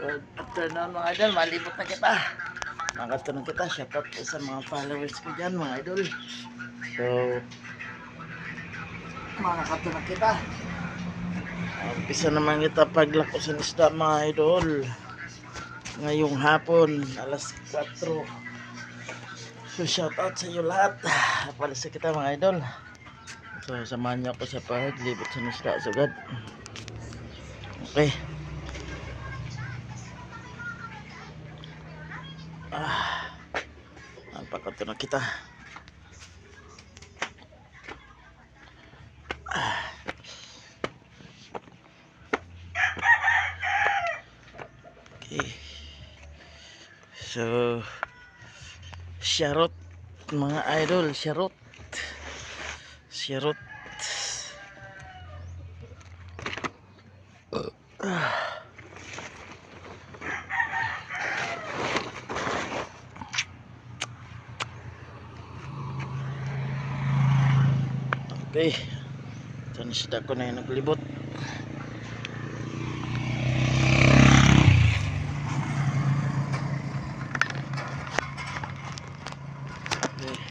Good afternoon mga idol, malibot na kita. Makatulong kita, shoutout sa mga followers ko dyan mga idol. So, makakatulong kita. Umpisa naman kita paglako sa isda mga idol. Ngayong hapon, alas 4. So, shoutout sa iyo lahat. Palisa kita mga idol. So, samahan niyo ako sa paglibot sa isda sugad. Okay. Napakatulong kita. Okay. So, syarot mga idol, syarot. Syarot. Okay. Ito na sida ko na yung naglibot.